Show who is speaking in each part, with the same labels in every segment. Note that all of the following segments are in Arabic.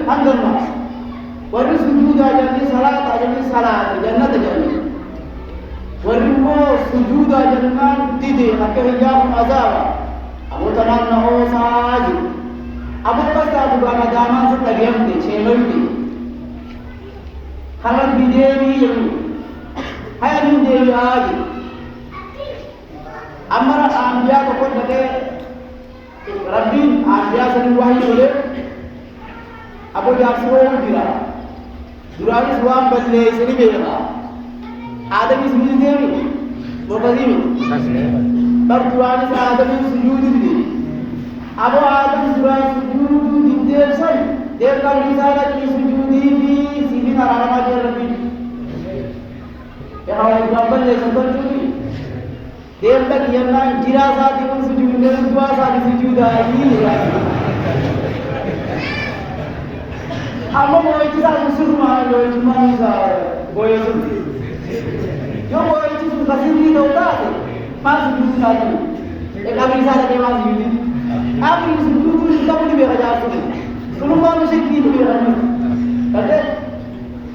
Speaker 1: عند الناس والسجود أجل صلاة جنة جنة والرمو سجود أجلمان ديدي أكهياب عذابا أبو تنان نهو ساجد أبو قصة دبانا دامان ستريم دي شينوي دي خلق بديني يمي هيا من ديني آجي أمرا أنبياء تقول لك ربي أنبياء سنوحي ولي أبو جارسوه جرا دراني سوام بدلي سني بيغا آدم سجود ديني مرقزيمي بردواني آدم سجود دي أبو آدم دراني سجود دي سن دير كان رسالة سجود دي في سيدنا رحمة ربي يا هاي ربنا لسبب جودي دير تك يلا جرا ساتي من سجود دي دوا ساتي سجود آئي أما مويتي ساتي مسلمان مويتي ما نزار مويتي yo mau itu sudah sendiri tahu tak? Masuk dulu saja. Kami saja yang masih ini. Kami dulu kita pun biar aja sini. Kalau mau musik itu biar aja. Tapi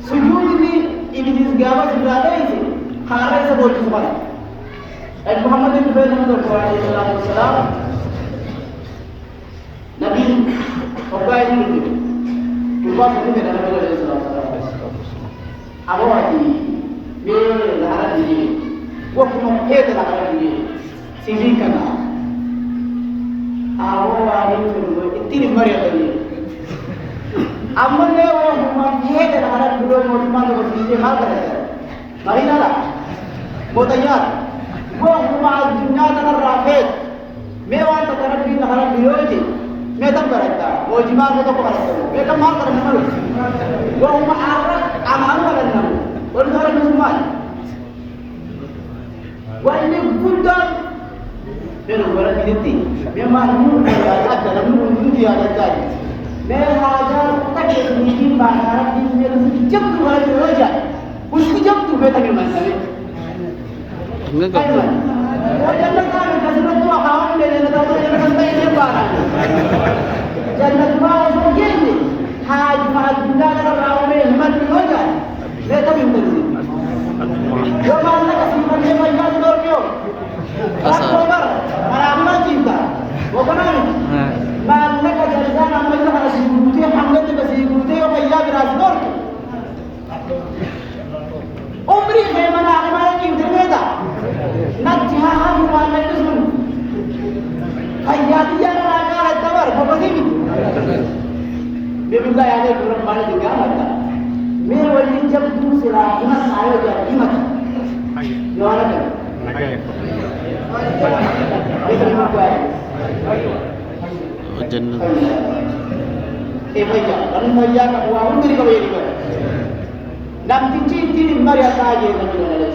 Speaker 1: sujud ini segala sudah ada ini. Hari sebelum semua. Muhammad bin Abdullah SAW Nabi Muhammad ini Tuhan ini benar benar SAW. Apa lagi? Mere lahara dini, waktu mungkin lahara dini, sini kana. Awal ini tu, ini meriah dini. Amalnya waktu mungkin lahara dulu, mungkin tu sini hal kerja. Mari nala, mau tanya, waktu mungkin dunia tanah rafet, mewah tanah dini lahara dulu je, metam kerja, mau jemaah tu kerja, metam mal kerja malu. Waktu mungkin amal kerja. والنهار المسلمان وإن قدام بينه ولا بيدتي بما نور حتى لم نوجد على ذلك ما هذا تكيف نجيب بعد عرب من جبت ولا رجع وش جبت بيتك المسألة أيوة وجنة كامل كسرت وحاول لنا تقول لنا تبين بارا جنة ما وصلني حاج ما الدنيا ترى من رجع لا تبي منزل يوم أنك سيمان لما يجاز دوركيو أكبر أنا أمنا جيدا وكنامي ما أنك جلسان أمنا جلسان سيقوتي حملت بسيقوتي يوم يجاز راس دوركيو عمري خيمنا أغمانا كيف ترميدا نجها هم وانا نسمن حياتي جانا راكا الدور فبسيبي بيبي الله يعني كرم بانا جنگا मैं वही जब दूसरा इतना सारे जाए इमत जो आना है इतना मत आए
Speaker 2: जन्नत
Speaker 1: भैया का हुआ उनकी कभी नहीं कर नाम तीन बार आता है ये नबी ने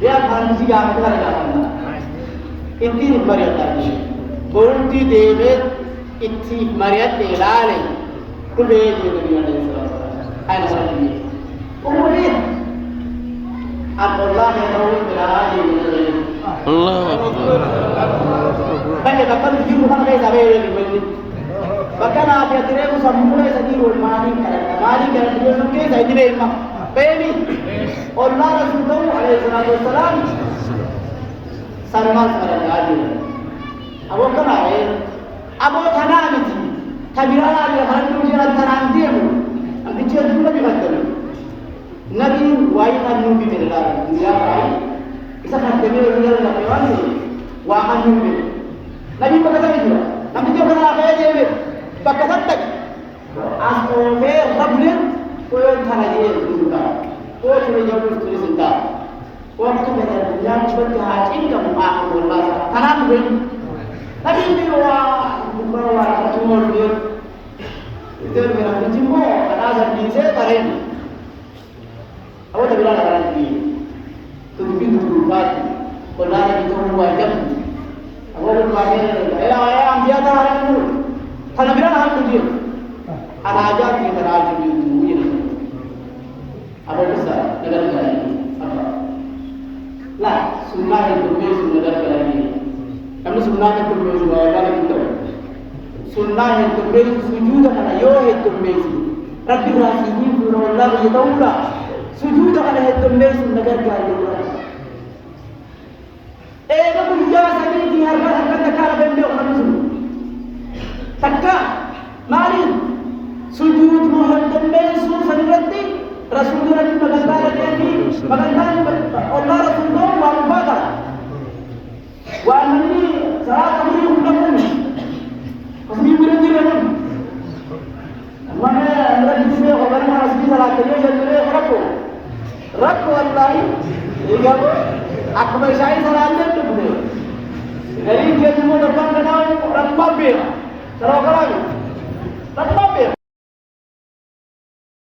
Speaker 1: या खान जी का अंदर जाना तीन बार आता है बोलती देवे इतनी मर्यादा लाले कुबे ये नबी ने أنا سألني أمورين أن الله يدعو إلى هذه
Speaker 2: الله أكبر
Speaker 1: بل يقبل الجيب هذا ليس غير المسجد فكان أتيتريه سموه سدير المالي كان يقول كيف يدري ما بيني الله رسوله عليه الصلاة والسلام سلمان سلام عليه أبو كناية أبو ثنامتي كبيرة على هرب وجرا ثنامتيه أبيتشر دولة بيختلف نبي وايد نوبي من الله يا راي إذا كان تبي يقول لنا كمان واحد نوبي نبي بكتب يجوا نبي جو كنا أخيه جيبه بكتب تك أسمعه ربنا كل ثنا جيه سنتا كل ثنا جيه سنتا سنتا وقت من الدنيا مشبت هاتين كم آخر والله ثنا نوبي نبي بيوا بيوا كتوم نوبي itu memang menjemur karena asal diri saya tarik. Awak tak bilang nak lagi. Tujuh buat, benar itu wajib. Awak berbuat ayam dia tak ada dulu. Kalau bilang hal tujuh, ada aja kita ada tujuh ini. Apa besar negara ini? Apa? Lah, sunnah itu berbeza negara ini. Kami sunnah itu berbeza negara itu. Sunnah itu berbeza sujud karena yo itu الدميس ربي راسيين فينا والله يدولا سجود على الدميس النجار قال الله إيه بقول يا سيدي هرب تكار بندي خمسون تكا مالين سجود مهل الدميس سنردي رسول الله مغندار ديني مغندار الله رسول الله وعبادة وأنني صلاة أمرهم لكم قسمي برندي لهم mana mereka disini orang mana sini salah kerja jadi mereka rakku Allah ini apa? Aku bersai salah anda tu betul. Jadi dia semua depan kenal ramah ber, terus kalau ramah ber.